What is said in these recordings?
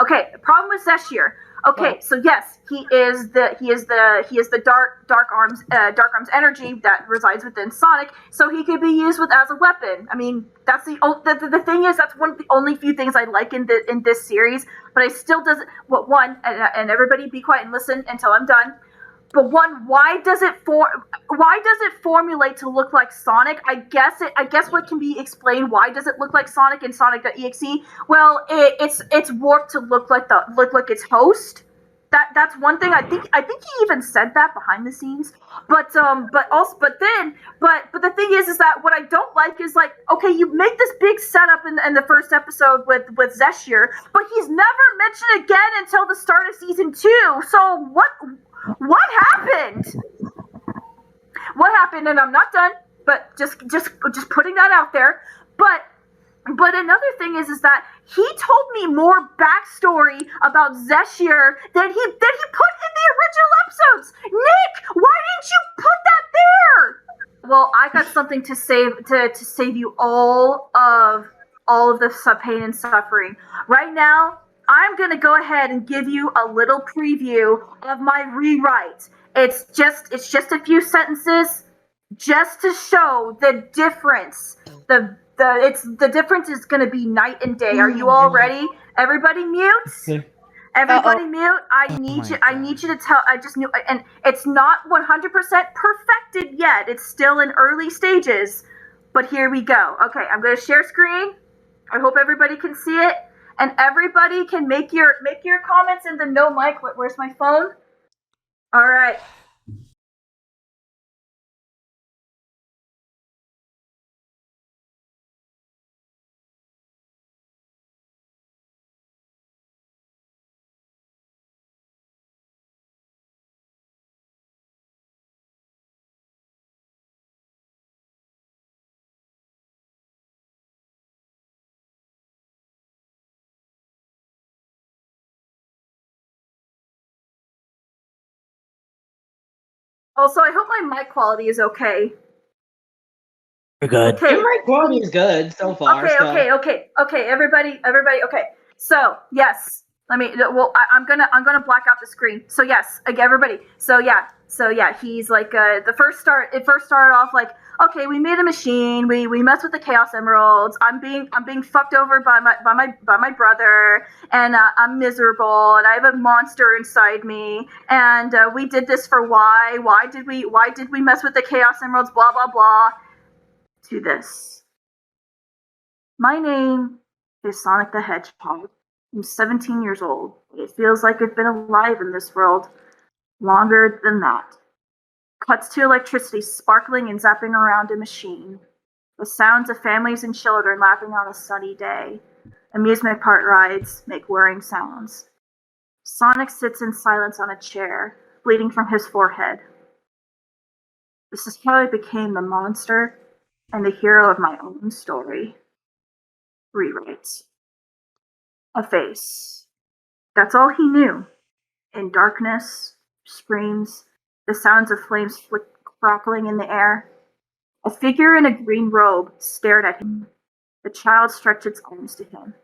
Okay, the problem with Zeshir. Okay, so yes, he is the dark arms energy that resides within Sonic, so he could be used as a weapon. I mean, that's the thing is that's one of the only few things I like in this series, but I still doesn't. And everybody be quiet and listen until I'm done. But why does it formulate to look like Sonic? I guess what can be explained, why does it look like Sonic in Sonic.exe? Well, it's warped to look like its host. That's one thing. I think he even said that behind the scenes. But the thing is that what I don't like is, like, okay, you make this big setup in the first episode with Zeshir, but he's never mentioned again until the start of season 2. So what happened? What happened? And I'm not done, but just putting that out there. But another thing is that he told me more backstory about Zeshir than he put in the original episodes. Nick, why didn't you put that there? Well, I got something to save you all of the pain and suffering. Right now, I'm gonna go ahead and give you a little preview of my rewrite. It's just a few sentences, just to show the difference. The difference is gonna be night and day. Are you all ready? Everybody mute. Everybody mute. I need you to tell. I just knew, and it's not 100% perfected yet. It's still in early stages. But here we go. Okay, I'm gonna share screen. I hope everybody can see it. And everybody can make your comments in the no mic. Where's my phone? All right. Also, I hope my mic quality is okay. We're good. Okay. Your mic quality is good so far. Okay. Everybody. Okay. So yes, I'm gonna black out the screen. So yes, again, everybody. So yeah, he's like it first started off like, okay, we made a machine. We messed with the Chaos Emeralds. I'm being fucked over by my brother, and I'm miserable, and I have a monster inside me. And we did this for why? Why did we mess with the Chaos Emeralds? Blah blah blah. To this. My name is Sonic the Hedgehog. I'm 17 years old. It feels like I've been alive in this world longer than that. Cuts to electricity sparkling and zapping around a machine. The sounds of families and children laughing on a sunny day. Amusement park rides make whirring sounds. Sonic sits in silence on a chair, bleeding from his forehead. This is how I became the monster and the hero of my own story. Rewrites. A face. That's all he knew. In darkness, screams, the sounds of flames crackling in the air. A figure in a green robe stared at him. The child stretched its arms to him.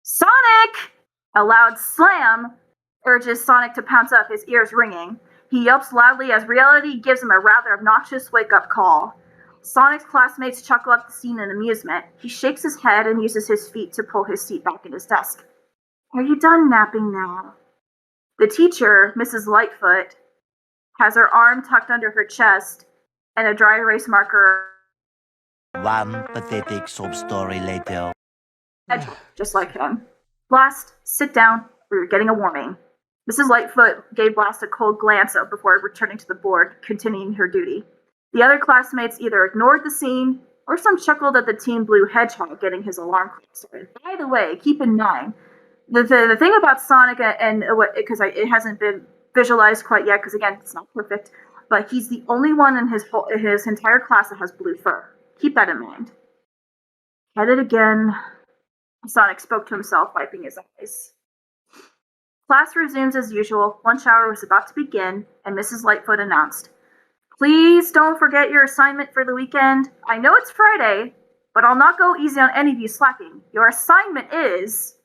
Sonic! A loud slam urges Sonic to pounce up, his ears ringing. He yelps loudly as reality gives him a rather obnoxious wake-up call. Sonic's classmates chuckle at the scene in amusement. He shakes his head and uses his feet to pull his seat back in his desk. Are you done napping now? The teacher, Mrs. Lightfoot, has her arm tucked under her chest and a dry erase marker. One pathetic sub-story later. Just like him. Blast, sit down. We're getting a warning. Mrs. Lightfoot gave Blast a cold glance before returning to the board, continuing her duty. The other classmates either ignored the scene, or some chuckled at the Team Blue Hedgehog getting his alarm clock started. By the way, keep in mind, the thing about Sonic, and because it hasn't been visualized quite yet, because again, it's not perfect, but he's the only one in his entire class that has blue fur. Keep that in mind. At it again, Sonic spoke to himself, wiping his eyes. Class resumes as usual. Lunch hour was about to begin, and Mrs. Lightfoot announced, "Please don't forget your assignment for the weekend. I know it's Friday, but I'll not go easy on any of you slacking. Your assignment is...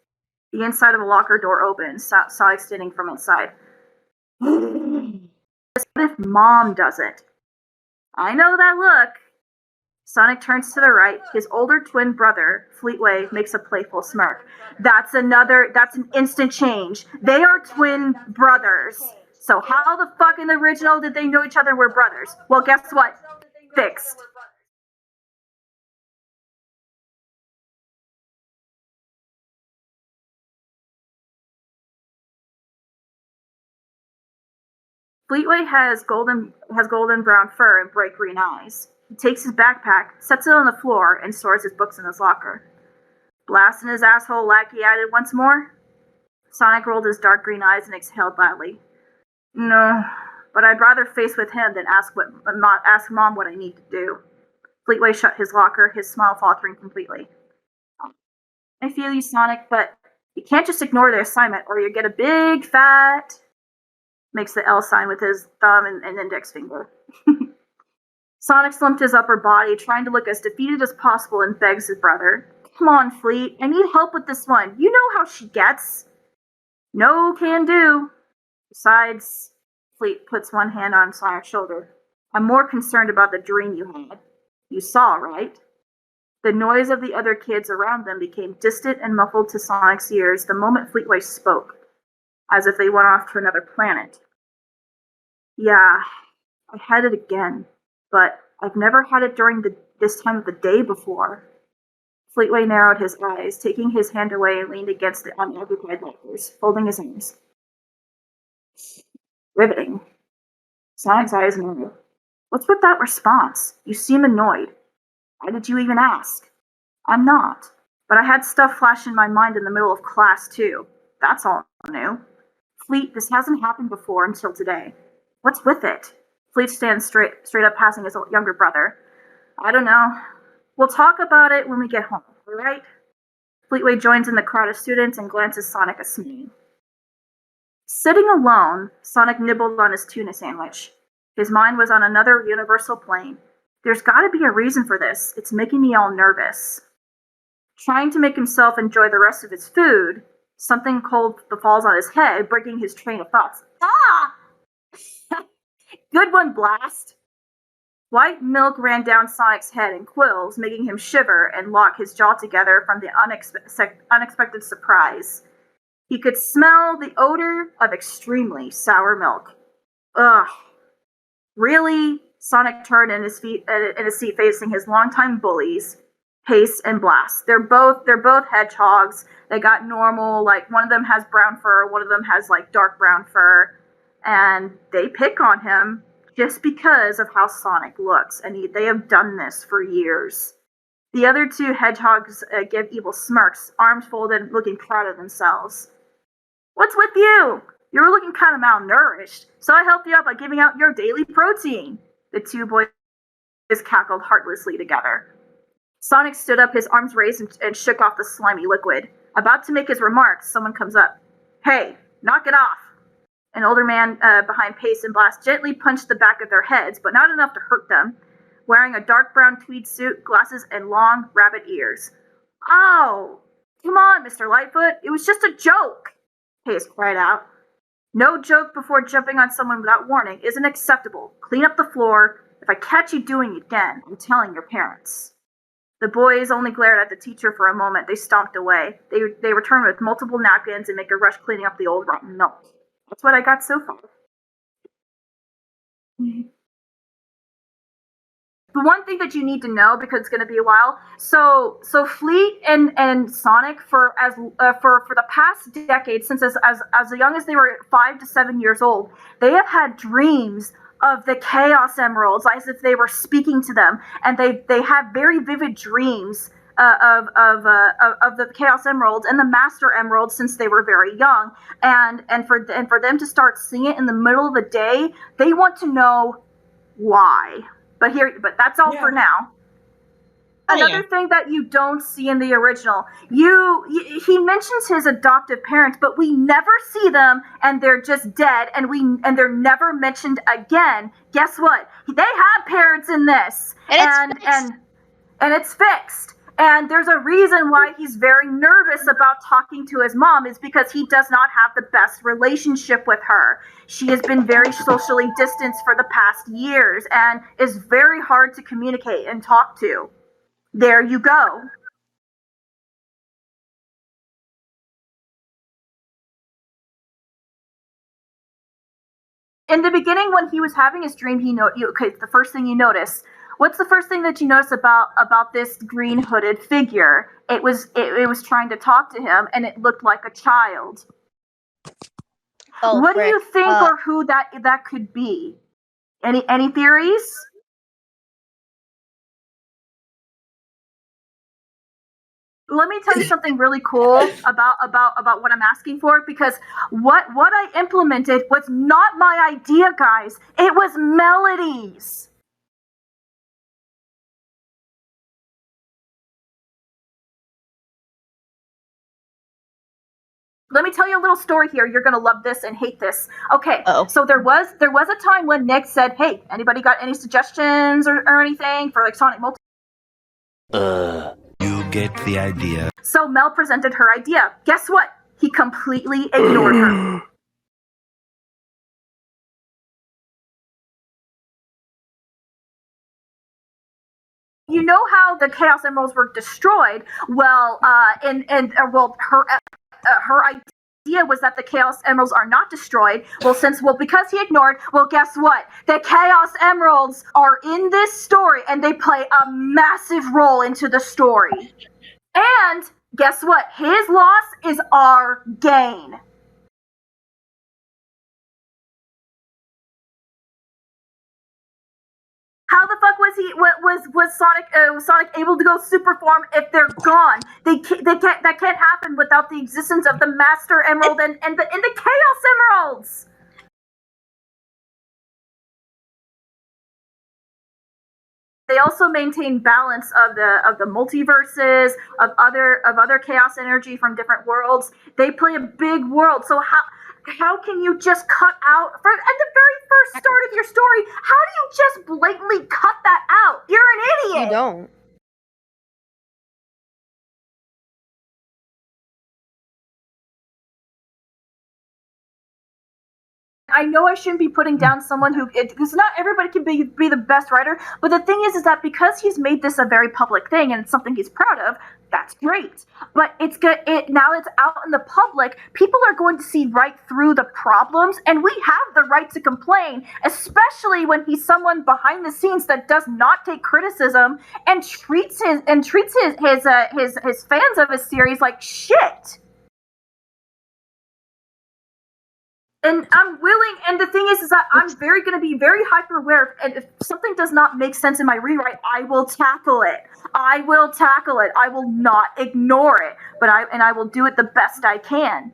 The inside of a locker door opens, Sonic standing from inside. What if Mom does it? I know that look. Sonic turns to the right. His older twin brother, Fleet-Uni, makes a playful smirk. That's an instant change. They are twin brothers. So how the fuck in the original did they know each other were brothers? Well, guess what? Fixed. Fleet-Uni has golden brown fur and bright green eyes. He takes his backpack, sets it on the floor, and stores his books in his locker. Blasting his asshole lackey added once more. Sonic rolled his dark green eyes and exhaled loudly. No, but I'd rather face with him than ask Mom what I need to do. Fleet-Uni shut his locker, his smile faltering completely. I feel you, Sonic, but you can't just ignore the assignment or you get a big fat... Makes the L sign with his thumb and index finger. Sonic slumped his upper body, trying to look as defeated as possible, and begs his brother, Come on, Fleet, I need help with this one. You know how she gets. No can do. Besides, Fleet puts one hand on Sonic's shoulder. I'm more concerned about the dream you had. You saw, right? The noise of the other kids around them became distant and muffled to Sonic's ears the moment Fleet-Uni spoke, as if they went off to another planet. Yeah, I had it again, but I've never had it during this time of the day before. Fleet-Uni narrowed his eyes, taking his hand away and leaned against the unoccupied lockers, folding his arms. Riveting. Sonic's eyes narrowed. What's with that response? You seem annoyed. Why did you even ask? I'm not, but I had stuff flash in my mind in the middle of class, too. That's all new. Fleet, this hasn't happened before until today. What's with it? Fleet stands straight up, passing his younger brother. I don't know. We'll talk about it when we get home, all right? Fleet-Uni joins in the crowd of students and glances Sonic a smile. Sitting alone, Sonic nibbled on his tuna sandwich. His mind was on another universal plane. There's gotta be a reason for this. It's making me all nervous. Trying to make himself enjoy the rest of his food, something cold falls on his head, breaking his train of thoughts. Ah! Good one, Blast! White milk ran down Sonic's head in quills, making him shiver and lock his jaw together from the unexpected surprise. He could smell the odor of extremely sour milk. Ugh. Really? Sonic turned in his seat facing his longtime bullies, Pace and Blast. They're both hedgehogs. They got normal, like, one of them has brown fur, one of them has, like, dark brown fur. And they pick on him just because of how Sonic looks, and they have done this for years. The other two hedgehogs give evil smirks, arms folded, looking proud of themselves. What's with you? You were looking kind of malnourished, so I helped you out by giving out your daily protein. The two boys cackled heartlessly together. Sonic stood up, his arms raised, and shook off the slimy liquid. About to make his remarks, someone comes up. Hey, knock it off! An older man behind Pace and Blast gently punched the back of their heads, but not enough to hurt them, wearing a dark brown tweed suit, glasses, and long rabbit ears. Oh, come on, Mr. Lightfoot, it was just a joke, Pace cried out. No joke before jumping on someone without warning isn't acceptable. Clean up the floor. If I catch you doing it again, I'm telling your parents. The boys only glared at the teacher for a moment. They stomped away. They returned with multiple napkins and make a rush cleaning up the old rotten milk. That's what I got so far. The one thing that you need to know, because it's going to be a while, so Fleet and Sonic for the past decade, since as young as they were 5 to 7 years old, they have had dreams of the Chaos Emeralds as if they were speaking to them, and they have very vivid dreams of the Chaos Emeralds and the Master Emeralds since they were very young, and for them to start seeing it in the middle of the day, they want to know why. But that's all for now. Another thing that you don't see in the original, he mentions his adoptive parents, but we never see them, and they're just dead, and they're never mentioned again. Guess what? They have parents in this, and it's fixed. And there's a reason why he's very nervous about talking to his mom, is because he does not have the best relationship with her. She has been very socially distanced for the past years and is very hard to communicate and talk to. There you go. In the beginning, when he was having his dream, the first thing you notice. What's the first thing that you notice about this green hooded figure? It was trying to talk to him, and it looked like a child. Oh, What do you frick. think, or who that could be? Any theories? Let me tell you something really cool about what I'm asking for, because what I implemented was not my idea, guys. It was Melody's. Let me tell you a little story here. You're gonna love this and hate this. Okay, so there was a time when Nick said, "Hey, anybody got any suggestions or anything for like Sonic Multi?" You get the idea. So Mel presented her idea. Guess what? He completely ignored her. You know how the Chaos Emeralds were destroyed? Well, her idea was that the Chaos Emeralds are not destroyed. Well, because he ignored, well, guess what? The Chaos Emeralds are in this story, and they play a massive role into the story. And guess what? His loss is our gain. How the fuck was Sonic able to go super form if they're gone? They can't. That can't happen without the existence of the Master Emerald and the Chaos Emeralds. They also maintain balance of the multiverses, of other chaos energy from different worlds. They play a big world. So how can you just cut out at the very first start of your story? How do you just blatantly cut that out? You're an idiot. You don't. I know I shouldn't be putting down someone because not everybody can be the best writer, but the thing is that because he's made this a very public thing and it's something he's proud of, that's great. But it's good. Now it's out in the public. People are going to see right through the problems, and we have the right to complain, especially when he's someone behind the scenes that does not take criticism and treats his fans of his series like shit. And I'm willing, and the thing is that I'm going to be very hyper aware, and if something does not make sense in my rewrite, I will tackle it. I will not ignore it, but I will do it the best I can.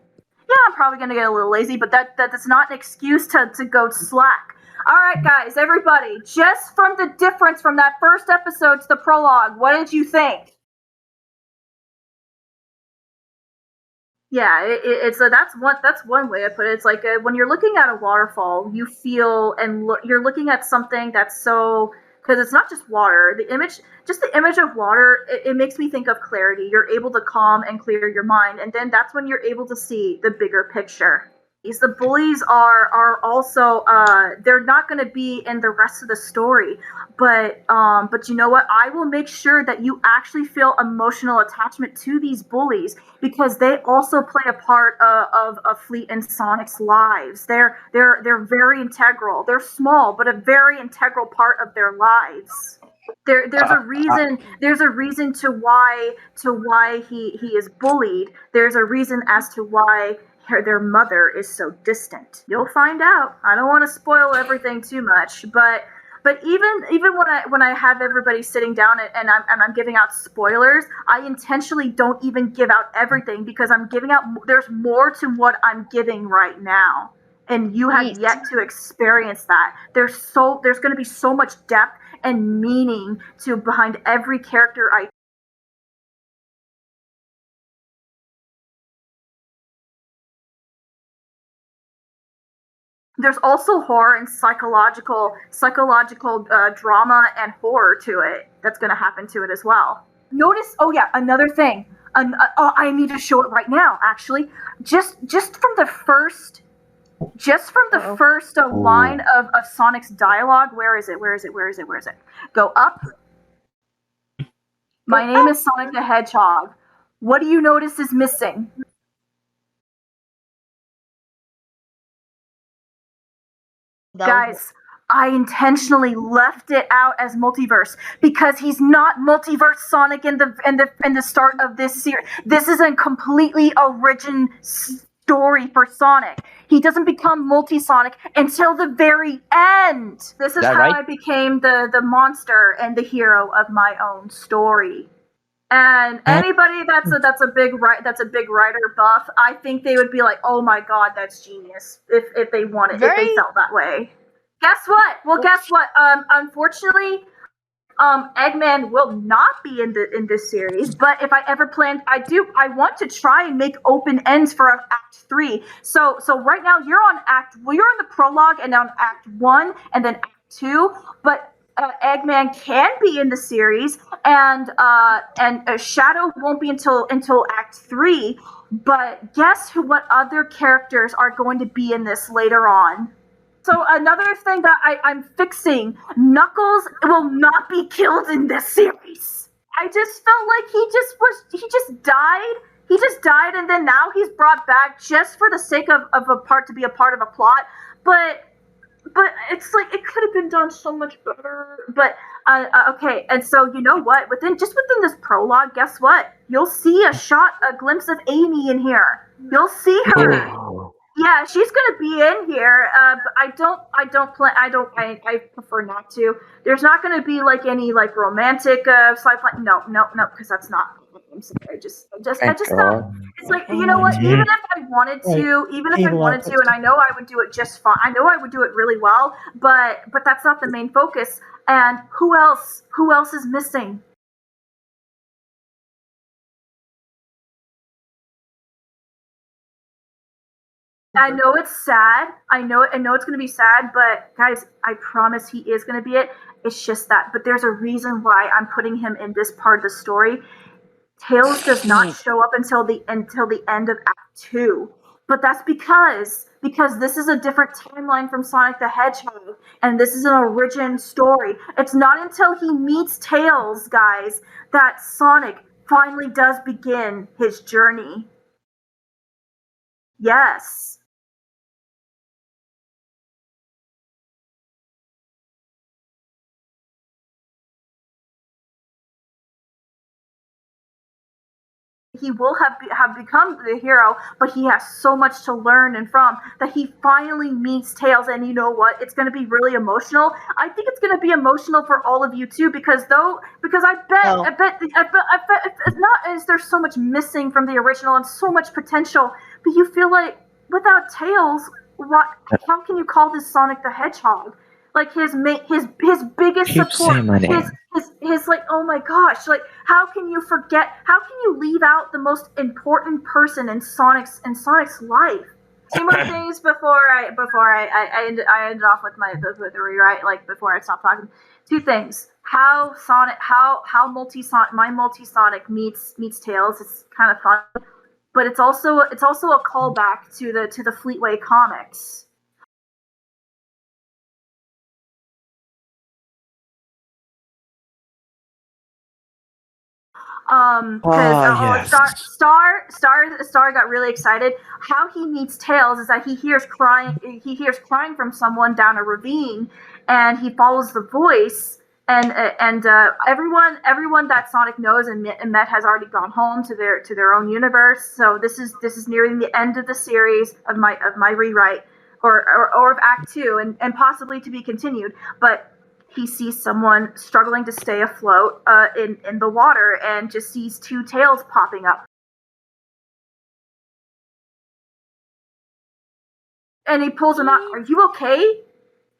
Yeah, I'm probably going to get a little lazy, but that's not an excuse to go slack. All right, guys, everybody, just from the difference from that first episode to the prologue, what did you think? Yeah, that's one way I put it. It's like when you're looking at a waterfall, you feel you're looking at something that's so, because it's not just water. The image of water, it makes me think of clarity. You're able to calm and clear your mind, and then that's when you're able to see the bigger picture. The bullies are also they're not going to be in the rest of the story, but you know what? I will make sure that you actually feel emotional attachment to these bullies, because they also play a part of Fleet and Sonic's lives. They're very integral. They're small, but a very integral part of their lives. There's a reason to why he is bullied. There's a reason as to why their mother is so distant. You'll find out. I don't want to spoil everything too much, but even when I have everybody sitting down and I'm giving out spoilers, I intentionally don't even give out everything, because I'm giving out. There's more to what I'm giving right now, and you have yet to experience that. There's going to be so much depth and meaning behind every character I. There's also horror and psychological drama and horror to it that's going to happen to it as well. notice. Oh yeah, another thing. I need to show it right now. Actually, just from the first. Just from the first line of Sonic's dialogue, where is it? Go up. My name is Sonic the Hedgehog. What do you notice is missing? Guys, I intentionally left it out as multiverse because he's not multiverse Sonic in the start of this series. This is a completely origin story for Sonic. He doesn't become multi-Sonic until the very end. This is how I became the monster and the hero of my own story. And anybody that's a big writer buff, I think they would be like, "Oh my god, that's genius!" If they wanted, if they felt that way. Guess what? Well, guess what? Unfortunately, Eggman will not be in this series. But if I ever planned, I want to try and make open ends for Act 3. So right now you're on you're in the prologue and on Act 1 and then Act 2. But Eggman can be in the series, and Shadow won't be until Act 3. But guess what other characters are going to be in this later on? So another thing that I'm fixing, Knuckles will not be killed in this series. I just felt like he just died. He just died, and then now he's brought back just for the sake of to be a part of a plot. But it's like it could have been done so much better. But okay, and so you know what? Within this prologue, guess what? You'll see a glimpse of Amy in here. You'll see her. Oh. Yeah, she's gonna be in here. But I prefer not to. There's not gonna be like any like romantic side plot. No, because that's not. I'm sorry. I just don't. It's like, you know what? Even if I wanted to, and I know I would do it just fine. I know I would do it really well. But that's not the main focus. And who else? Who else is missing? I know it's sad. I know it's going to be sad, but guys, I promise he is going to be it. It's just that. But there's a reason why I'm putting him in this part of the story. Tails does not show up until the end of Act 2. But that's because this is a different timeline from Sonic the Hedgehog, and this is an origin story. It's not until he meets Tails, guys, that Sonic finally does begin his journey. Yes. He will have become the hero, but he has so much to learn and from that he finally meets Tails. And you know what? It's going to be really emotional. I think it's going to be emotional for all of you too, because I bet it's not as there's so much missing from the original and so much potential, but you feel like without Tails, how can you call this Sonic the Hedgehog? Like his biggest support, his like, oh my gosh, like how can you leave out the most important person in Sonic's life? Two more things before I ended off with the rewrite, like before I stop talking. Two things. How my multi-Sonic meets Tails is kind of fun, but it's also a callback to the Fleet-Uni comics. Star got really excited. How he meets Tails is that he hears crying from someone down a ravine, and he follows the voice. And everyone that Sonic knows and met has already gone home to their own universe. So this is nearing the end of the series of my rewrite or of Act 2 and possibly to be continued. But he sees someone struggling to stay afloat in the water and just sees two tails popping up. And he pulls him out. Are you okay?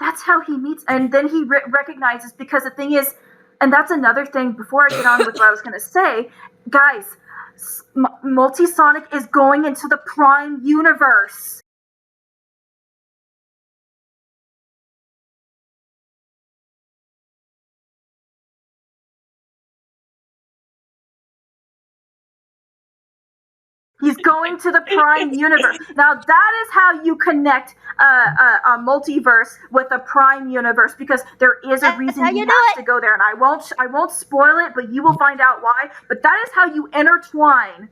That's how he meets. And then he recognizes, because the thing is, and that's another thing before I get on with what I was going to say, guys, Multi-Sonic is going into the Prime universe. He's going to the Prime universe. Now that is how you connect a multiverse with a Prime universe, because there is a reason he has to go there, and I won't spoil it, but you will find out why. But that is how you intertwine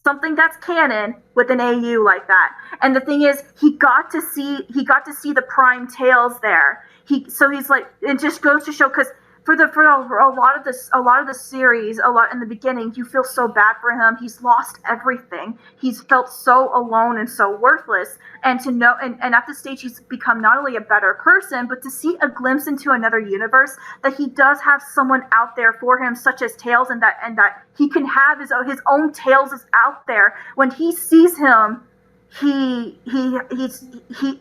something that's canon with an AU like that. And the thing is, he got to see the Prime Tales there. So he's like, it just goes to show, because for a lot of the series, a lot in the beginning, you feel so bad for him. He's lost everything. He's felt so alone and so worthless. And to know, and at this stage, he's become not only a better person, but to see a glimpse into another universe, that he does have someone out there for him, such as Tails, and that he can have his own Tails is out there. When he sees him, he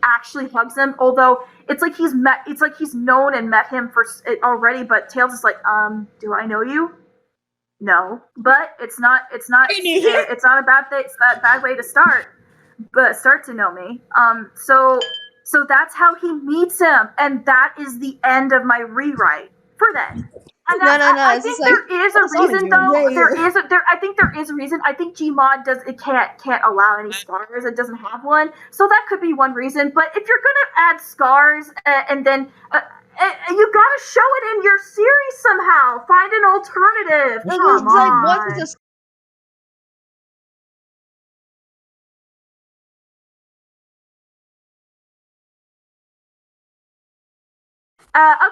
actually hugs him, although it's like he's known and met him for already, but Tails is like, do I know you? No, but it's not a bad thing. It's not a bad way to start, but start to know me. So that's how he meets him, and that is the end of my rewrite for then. And No. I think there is a reason, though. I think there is a reason. I think Gmod can't allow any scars. It doesn't have one, so that could be one reason. But if you're gonna add scars, and then you gotta show it in your series somehow. Find an alternative. Come on.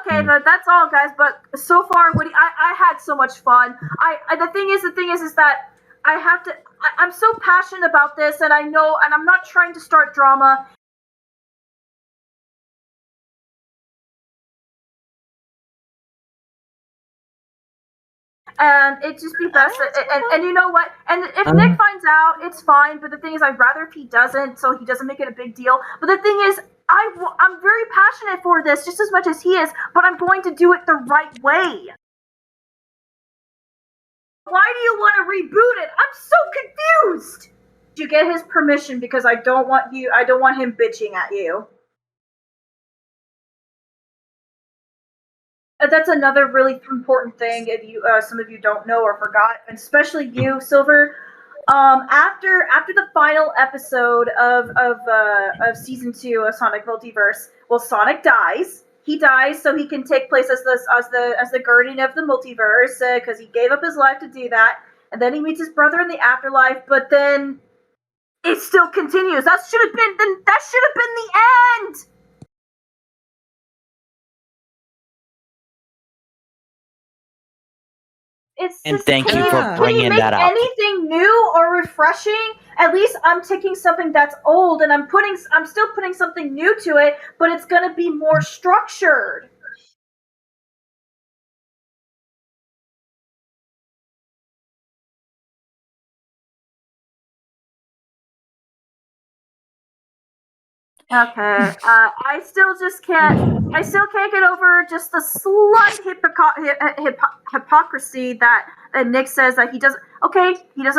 Okay, but that's all, guys. But so far, I had so much fun. The thing is that I have to. I'm so passionate about this, and I know, and I'm not trying to start drama. And it just be best, and you know what? And if Nick finds out, it's fine. But the thing is, I'd rather if he doesn't, so he doesn't make it a big deal. But the thing is, I'm very passionate for this, just as much as he is. But I'm going to do it the right way. Why do you want to reboot it? I'm so confused. You get his permission, because I don't want him bitching at you. That's another really important thing. If you, some of you don't know or forgot, and especially you, Silver. After the final episode of season 2 of Sonic Multiverse, well, Sonic dies. He dies so he can take place as the guardian of the multiverse, because he gave up his life to do that. And then he meets his brother in the afterlife. But then it still continues. That should have been the end. And thank you for bringing that up. Can you make anything new or refreshing? At least I'm taking something that's old and I'm still putting something new to it, but it's going to be more structured. Okay, I still can't get over just the slight hypocrisy that Nick says that he doesn't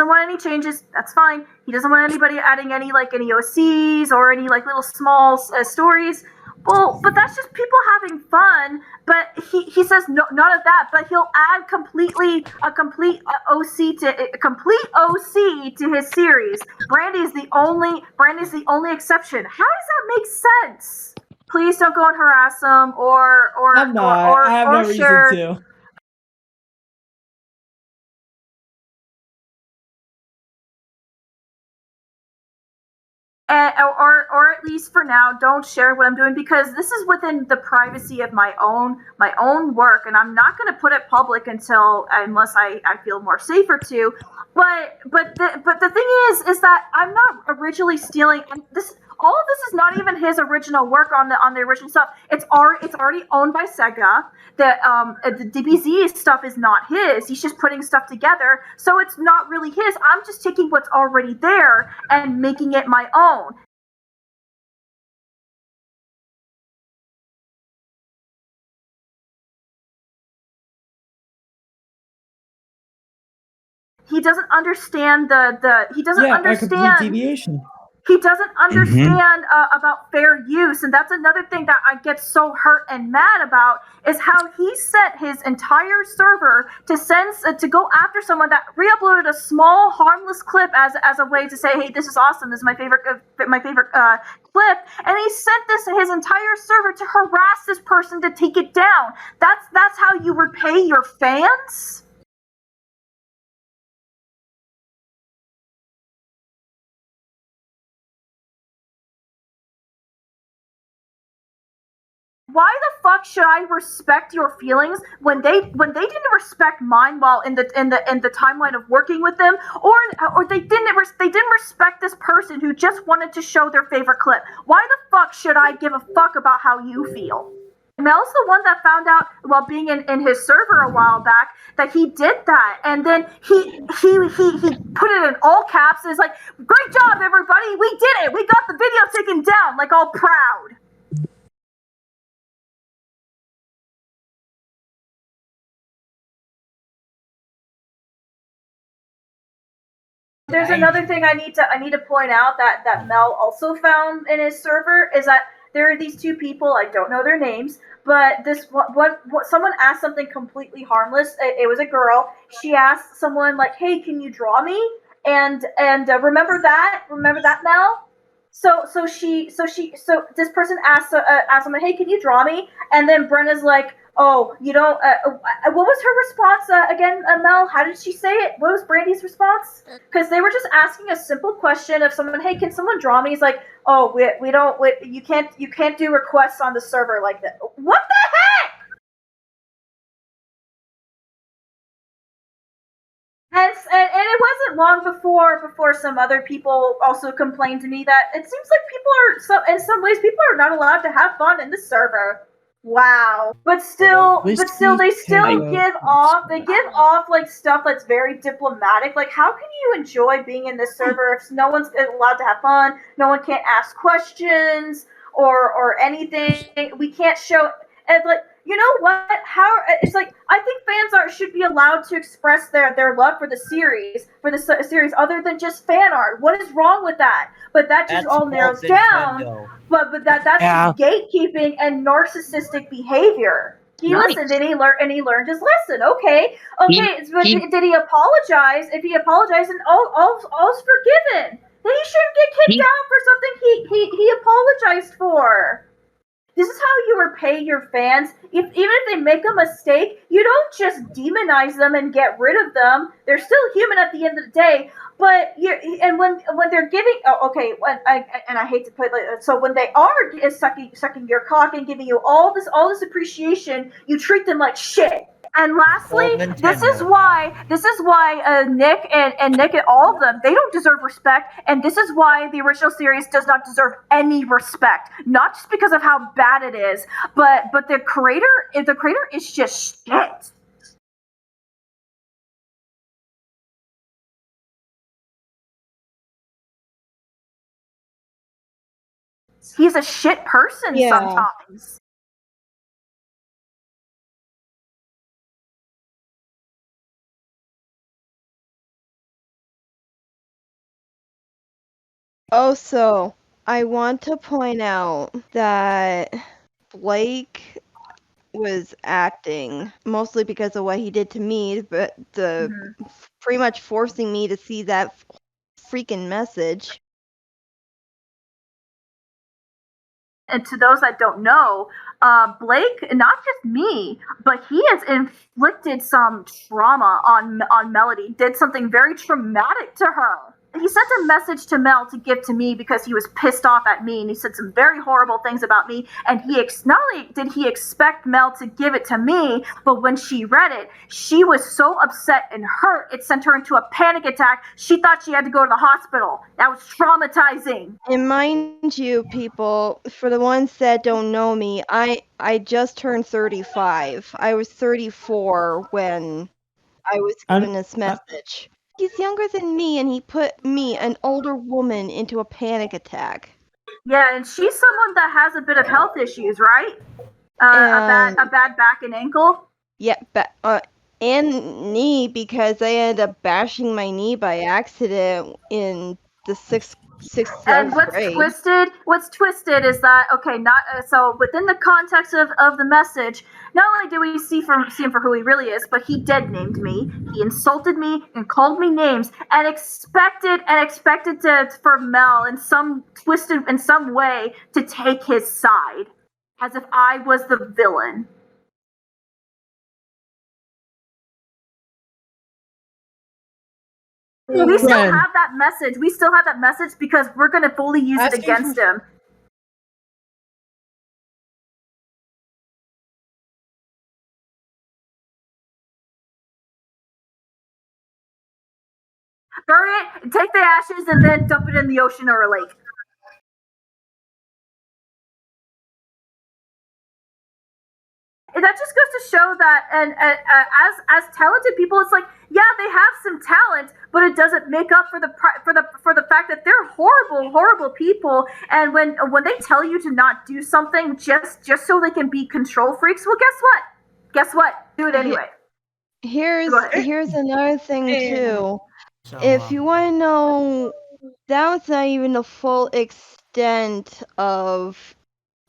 want any changes. That's fine. He doesn't want anybody adding any OCs or any little small stories. Well, but that's just people having fun. But he says no, none of that. But he'll add a complete OC to his series. Brandy's the only exception. How does that make sense? Please don't go and harass him or I'm not. I have no reason to. Or at least for now, don't share what I'm doing, because this is within the privacy of my own work, and I'm not going to put it public unless I feel more safer to. But the thing is that I'm not originally stealing this. All of this is not even his original work on the original stuff. It's already owned by Sega. The DBZ stuff is not his. He's just putting stuff together, so it's not really his. I'm just taking what's already there and making it my own. He doesn't understand he doesn't understand. Complete deviation. He doesn't understand about fair use, and that's another thing that I get so hurt and mad about is how he set his entire server to go after someone that re-uploaded a small harmless clip as a way to say, hey, this is awesome, this is my favorite clip, and he sent his entire server to harass this person to take it down. That's how you repay your fans? Why the fuck should I respect your feelings when they didn't respect mine while in the timeline of working with them, or they didn't respect this person who just wanted to show their favorite clip? Why the fuck should I give a fuck about how you feel? Mel's the one that found out while being in his server a while back that he did that, and then he put it in all caps and is like, "Great job, everybody! We did it! We got the video taken down!" Like all proud. There's another thing I need to point out that Mel also found in his server is that there are these two people, I don't know their names, but someone asked something completely harmless. It was a girl. She asked someone like, "Hey, can you draw me?" And remember that Mel? So this person asked someone, "Hey, can you draw me?" And then Brenna's like, "Oh, you don't." What was her response again, Mel? How did she say it? What was Brandy's response? Because they were just asking a simple question of someone. Hey, can someone draw me? He's like, "Oh, we don't. You can't do requests on the server like that." What the heck? And it wasn't long before some other people also complained to me that it seems like in some ways people are not allowed to have fun in the server. Wow. But still they give off like stuff that's very diplomatic. Like, how can you enjoy being in this server if no one's allowed to have fun, no one can't ask questions or anything? We can't show, and like, you know what? How it's like, I think fans should be allowed to express their love for the series, other than just fan art. What is wrong with that? But that just all narrows down. But that's just gatekeeping and narcissistic behavior. He listened and he learned his lesson. Okay. Did he apologize? If he apologized, then all's forgiven. Then he shouldn't get kicked out for something he apologized for. This is how you repay your fans. Even if they make a mistake, you don't just demonize them and get rid of them. They're still human at the end of the day. But when they're giving, I hate to put it, so when they are sucking your cock and giving you all this appreciation, you treat them like shit. And lastly, this is why Nick and all of them, they don't deserve respect, and this is why the original series does not deserve any respect. Not just because of how bad it is, but the creator is just shit. He's a shit person sometimes. Also, I want to point out that Blake was acting mostly because of what he did to me, but pretty much forcing me to see that freaking message. And to those that don't know, Blake, not just me, but he has inflicted some trauma on Melody, did something very traumatic to her. He sent a message to Mel to give to me because he was pissed off at me, and he said some very horrible things about me, and not only did he expect Mel to give it to me, but when she read it, she was so upset and hurt, it sent her into a panic attack. She thought she had to go to the hospital. That was traumatizing. And mind you, people, for the ones that don't know me, I just turned 35. I was 34 when I was given this message. He's younger than me, and he put me, an older woman, into a panic attack. Yeah, and she's someone that has a bit of health issues, right? A bad back and ankle. Yeah, and knee, because I ended up bashing my knee by accident in the 6th And what's twisted is that okay, not so within the context of the message, not only do we see him for who he really is, but he dead named me, he insulted me and called me names and expected for Mel in some way to take his side, as if I was the villain. We still have that message. We still have that message because we're going to fully use it against him. Burn it, take the ashes, and then dump it in the ocean or a lake. And that just goes to show that, and as talented people, it's like, yeah, they have some talent, but it doesn't make up for the fact that they're horrible people. And when they tell you to not do something just so they can be control freaks, well, guess what? Do it anyway. Here's another thing too. If you want to know, that was not even the full extent of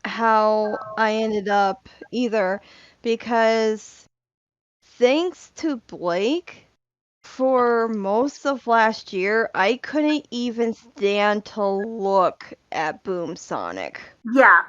how I ended up either, because thanks to Blake, for most of last year, I couldn't even stand to look at Boom Sonic. Yeah.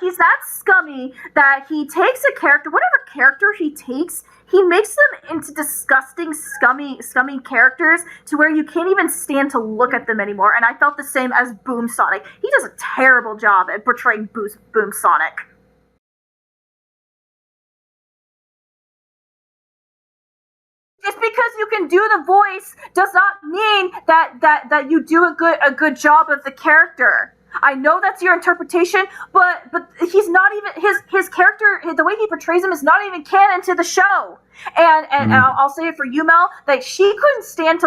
He's that scummy that he takes a character, whatever character he takes, he makes them into disgusting, scummy characters to where you can't even stand to look at them anymore. And I felt the same as Boom Sonic. He does a terrible job at portraying Boom Sonic. Just because you can do the voice does not mean that you do a good job of the character. I know that's your interpretation, but he's not even his character. The way he portrays him is not even canon to the show. And I'll say it for you, Mel, that she couldn't stand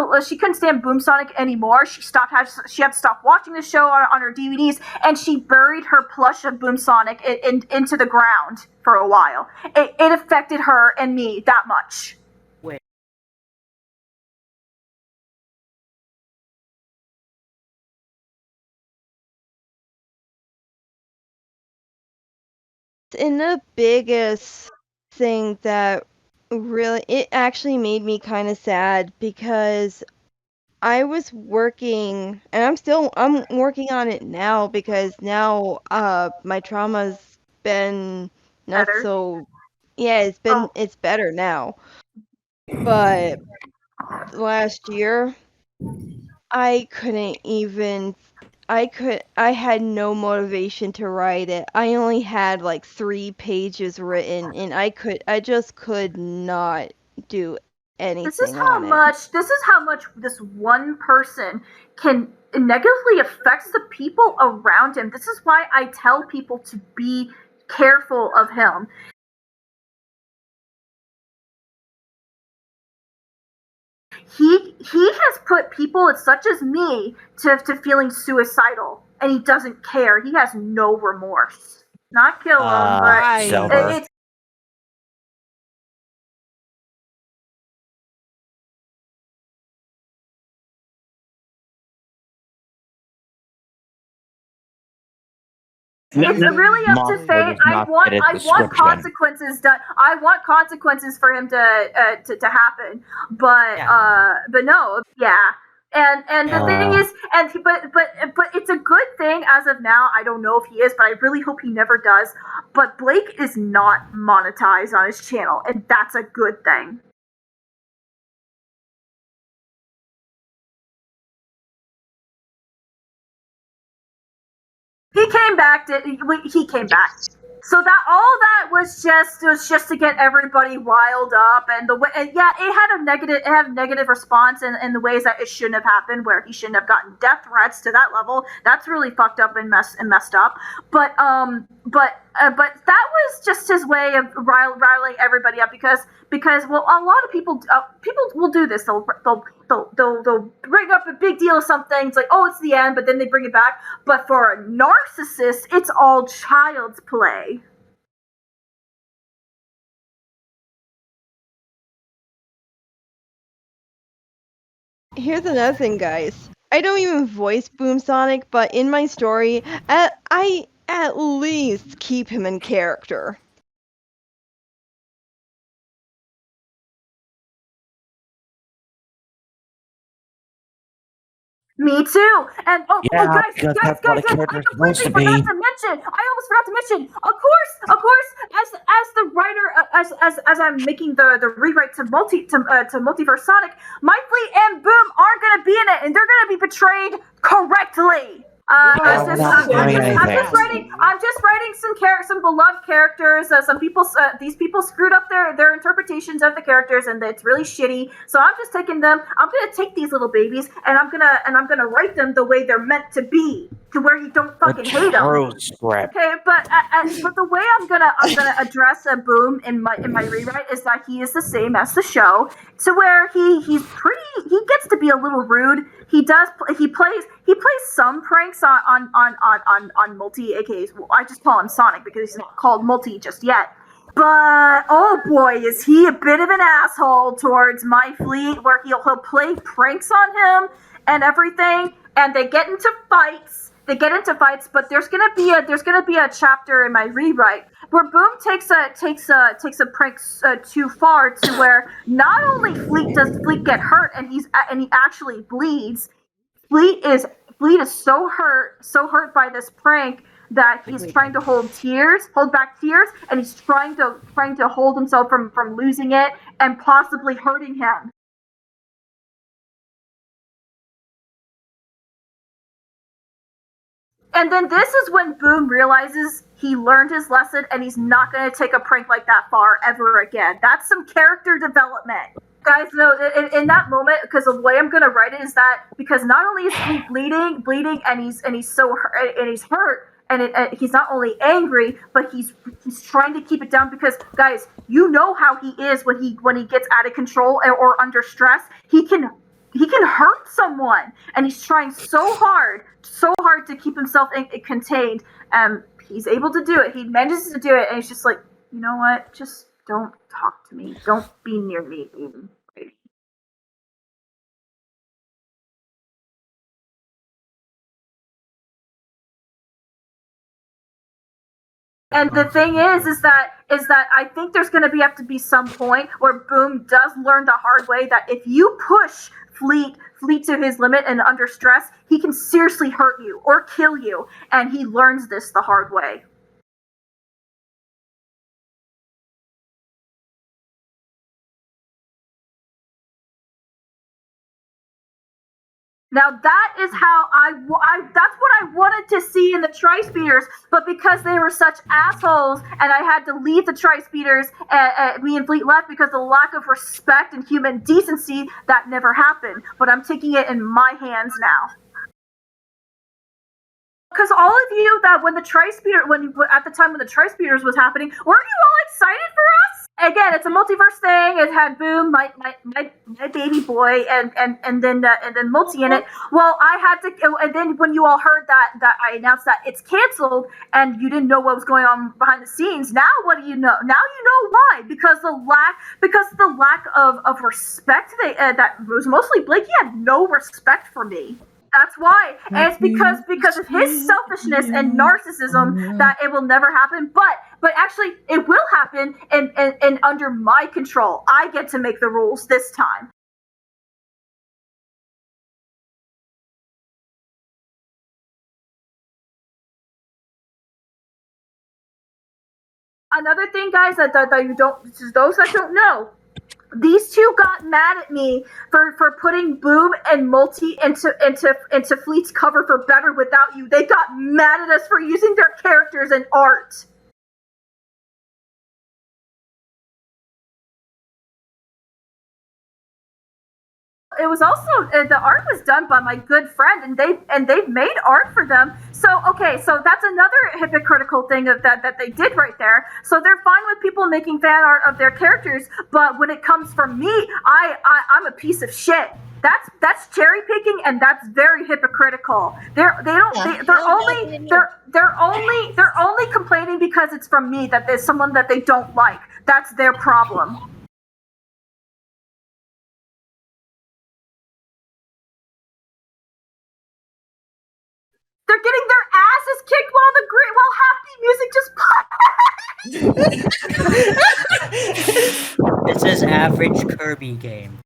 Boom Sonic anymore. She had to stop watching the show on her DVDs, and she buried her plush of Boom Sonic into the ground for a while. It affected her and me that much. And the biggest thing that it actually made me kind of sad, because I was working, and I'm working on it now, because now my trauma's been not Better? so, yeah, it's better now. But last year, I had no motivation to write it. I only had like 3 pages written, and I just could not do anything This is how much this one person can negatively affects the people around him. This is why I tell people to be careful of him. He has put people such as me to feeling suicidal, and he doesn't care. He has no remorse. Not kill him, but Silver. It's really up to fate. I want consequences done. I want consequences for him to happen. But no, yeah. And the thing is, but it's a good thing as of now. I don't know if he is, but I really hope he never does. But Blake is not monetized on his channel, and that's a good thing. He came back. He came back. So that all that was just to get everybody riled up, and it had a negative response in the ways that it shouldn't have happened, where he shouldn't have gotten death threats to that level. That's really fucked up and messed up. But that was just his way of riling everybody up, because well, a lot of people will do this. They'll bring up a big deal of something. It's like, oh, it's the end, but then they bring it back. But for a narcissist, it's all child's play. Here's another thing, guys. I don't even voice Boom Sonic, but in my story, I at least keep him in character. Me too. And Yeah, guys, because I that's what a completely character's supposed to forgot be. to mention. I almost forgot to mention. Of course, as the writer, as I'm making the rewrite to Multiverse Sonic, my Fleet and Boom aren't gonna be in it, and they're gonna be portrayed correctly. I'm not doing anything. I'm just writing some beloved characters. These people screwed up their interpretations of the characters, and it's really shitty. So I'm just taking them. I'm gonna take these little babies, and I'm gonna write them the way they're meant to be, to where you don't fucking hate them. True script. Okay, but the way I'm gonna address a Boom in my rewrite is that he is the same as the show, to where he gets to be a little rude. He plays some pranks on Multi, aka I just call him Sonic because he's not called Multi just yet. But oh boy, is he a bit of an asshole towards my Fleet, where he'll play pranks on him and everything, and they get into fights. But there's gonna be a chapter in my rewrite where Boom takes a prank too far, to where not only does Fleet get hurt and he actually bleeds. Fleet is so hurt by this prank that he's trying to hold back tears, and he's trying to hold himself from losing it and possibly hurting him. And then this is when Boom realizes he learned his lesson, and he's not going to take a prank like that far ever again. That's some character development. Guys, no, in that moment, because the way I'm going to write it is that, because not only is he bleeding, and he's so hurt, and he's hurt, and he's not only angry, but he's trying to keep it down, because, guys, you know how he is when he gets out of control or under stress. He can hurt someone, and he's trying so hard to keep himself contained. He's able to do it. He manages to do it, and he's just like, you know what? Just don't talk to me. Don't be near me. And the thing is that I think there's going to have to be some point where Boom does learn the hard way that if you push Fleet to his limit and under stress, he can seriously hurt you or kill you, and he learns this the hard way. Now that is how that's what I wanted to see in the Tri-Speeders, but because they were such assholes and I had to leave the Tri-Speeders, me and Fleet left because of the lack of respect and human decency, that never happened. But I'm taking it in my hands now. Because all of you that at the time when the Tri-Speeders was happening, weren't you all excited for us? Again, it's a multiverse thing. It had Boom, my baby boy, and then Multi in it. Well, I had to, and then when you all heard that I announced that it's canceled, and you didn't know what was going on behind the scenes. Now what do you know? Now you know why. Because the lack of respect that was mostly Blake. He had no respect for me. That's why. And it's because of his selfishness and narcissism that it will never happen. But actually, it will happen, and under my control. I get to make the rules this time. Another thing, guys, that you don't, those that don't know, these two got mad at me for putting Boom and Multi into Fleet's cover for Better Without You. They got mad at us for using their characters in art. It was also the art was done by my good friend, and they've made art for them. So okay, so that's another hypocritical thing of that they did right there. So they're fine with people making fan art of their characters, but when it comes from me, I'm a piece of shit. That's cherry picking, and that's very hypocritical. They're only complaining because it's from me, that there's someone that they don't like. That's their problem. They're getting their asses kicked while happy music just plays. This is average Kirby game.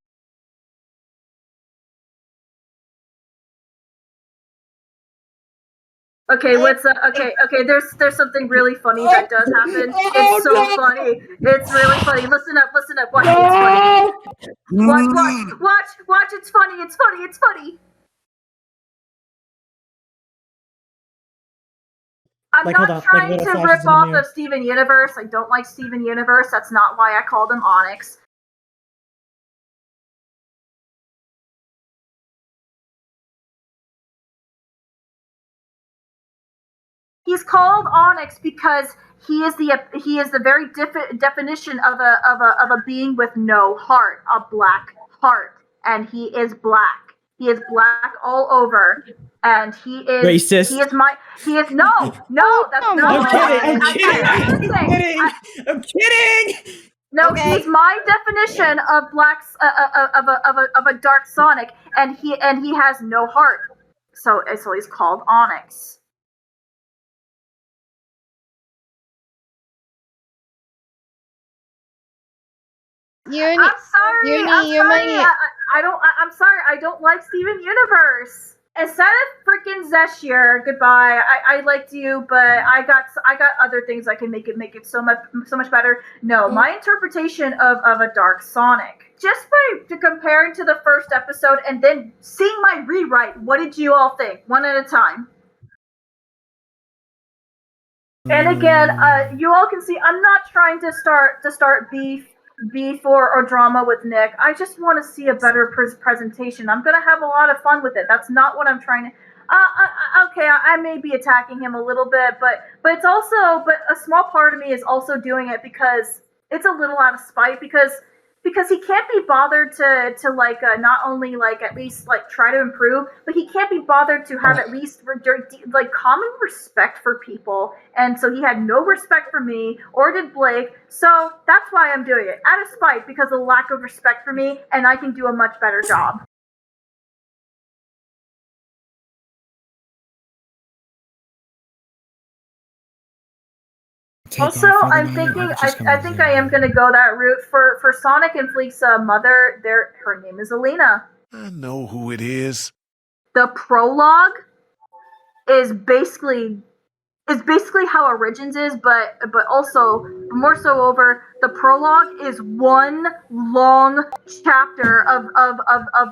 Okay, okay, there's something really funny that does happen. It's so funny. It's really funny. Listen up. Watch, it's funny. Watch, it's funny. I'm not trying to rip off of Steven Universe. I don't like Steven Universe. That's not why I called him Onyx. He's called Onyx because he is the very definition of a being with no heart, a black heart, and he is black. He is black all over, and he is racist. He is no. That's not. I'm kidding. No, okay. He's my definition of blacks of a dark Sonic, and he has no heart. So he's called Onyx. I'm sorry. I'm sorry. I don't like Steven Universe. Instead of freaking Zeshir, goodbye. I liked you, but I got other things I can make it so much better. No, my interpretation of a Dark Sonic, just by comparing to the first episode and then seeing my rewrite. What did you all think? One at a time. And again, you all can see I'm not trying to start beef or drama with Nick. I just want to see a better presentation. I'm gonna have a lot of fun with it. That's not what I'm trying to. Okay, I may be attacking him a little bit, but it's also a small part of me is also doing it because it's a little out of spite because he can't be bothered to like not only like at least like try to improve, but he can't be bothered to have at least like common respect for people. And so he had no respect for me, or did Blake. So that's why I'm doing it out of spite because of lack of respect for me, and I can do a much better job. Also, I'm thinking I think I am going to go that route for Sonic and Fleek's mother. Her name is Alina. I know who it is. The prologue is basically how Origins is, but also more so over. The prologue is one long chapter of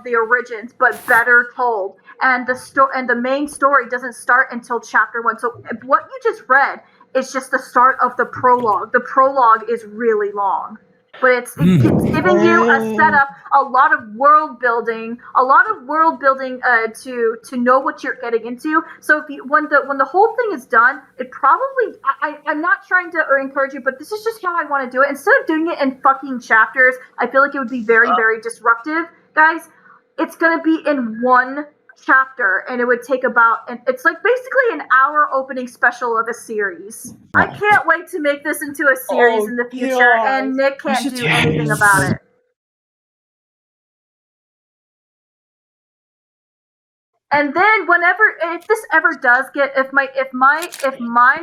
the Origins, but better told. And the main story doesn't start until chapter 1. So what you just read is just the start of the prologue. The prologue is really long, but it's giving you a setup, a lot of world building to know what you're getting into. So when the whole thing is done, it probably I'm not trying to encourage you, but this is just how I want to do it. Instead of doing it in fucking chapters, I feel like it would be very very disruptive, guys. It's gonna be in one chapter, and it would take it's like basically an hour opening special of a series. I can't wait to make this into a series in the future, and Nick can't do anything about it. And then if this ever does get if my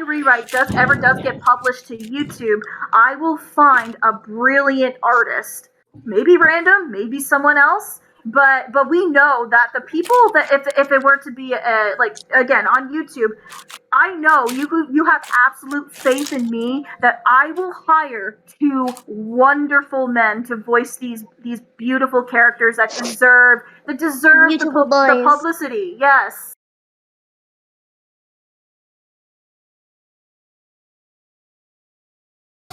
rewrite does get published to YouTube, I will find a brilliant artist, maybe random, maybe someone else. But we know that the people that if it were to be like again on YouTube, I know you have absolute faith in me that I will hire 2 wonderful men to voice these beautiful characters that deserve the publicity. Yes.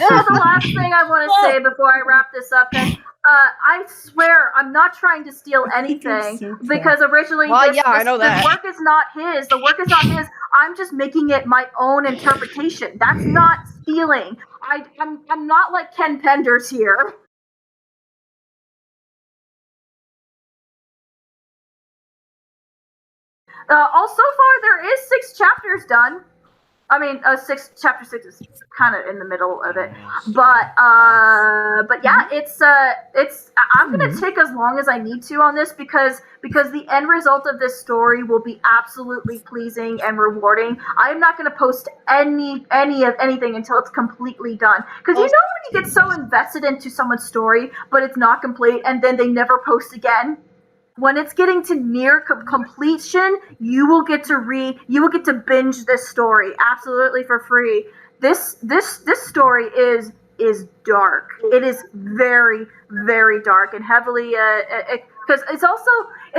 So the last thing I want to say before I wrap this up, then, I swear I'm not trying to steal anything because originally the work is not his. The work is not his. I'm just making it my own interpretation. That's not stealing. I'm not like Ken Penders here. So far there is 6 chapters done. I mean, chapter 6 is kind of in the middle of it, but yeah, it's I'm gonna take as long as I need to on this because the end result of this story will be absolutely pleasing and rewarding. I'm not gonna post any of anything until it's completely done, because you know when you get so invested into someone's story, but it's not complete, and then they never post again. When it's getting to near completion, you will get to binge this story absolutely for free. This story is dark. It is very, very dark and heavily because it's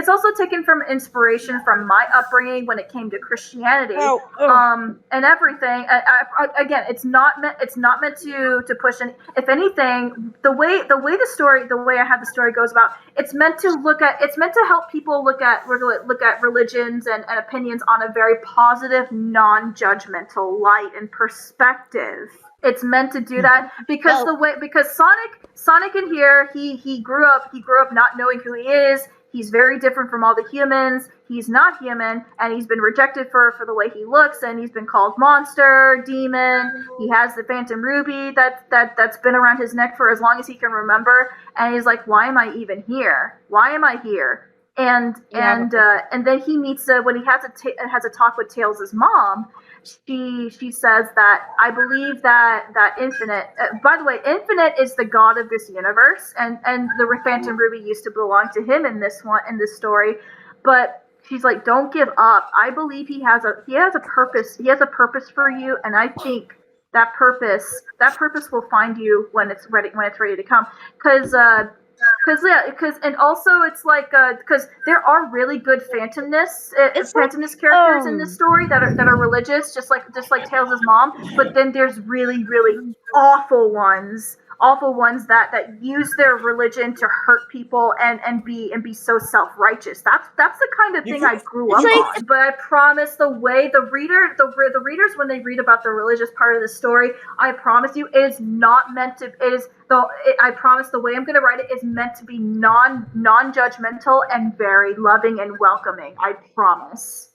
also taken from inspiration from my upbringing when it came to Christianity, and everything. Again, it's not meant to push. And if anything, the way I have the story goes about, it's meant to help people look at religions and religions on a very positive, non-judgmental light and perspective. It's meant to do that because Sonic in here, he grew up not knowing who he is. He's very different from all the humans. He's not human, and he's been rejected for the way he looks, and he's been called monster, demon. He has the Phantom Ruby that's been around his neck for as long as he can remember, and he's like, why am I even here? Why am I here? And then he meets when he has a talk with Tails' mom. She says that I believe that Infinite. By the way, Infinite is the god of this universe, and the Phantom Ruby used to belong to him in this story. But she's like, don't give up. I believe he has a purpose. He has a purpose for you, and I think that purpose will find you when it's ready to come. And also it's like because there are really good Phantomness characters in this story that are religious, just like Tails' mom. But then there's really, really awful ones that use their religion to hurt people and be so self-righteous. That's the kind of thing I grew up on. But I promise the readers when they read about the religious part of the story, I promise you, it is not meant to. I promise the way I'm going to write it is meant to be non-judgmental and very loving and welcoming. I promise.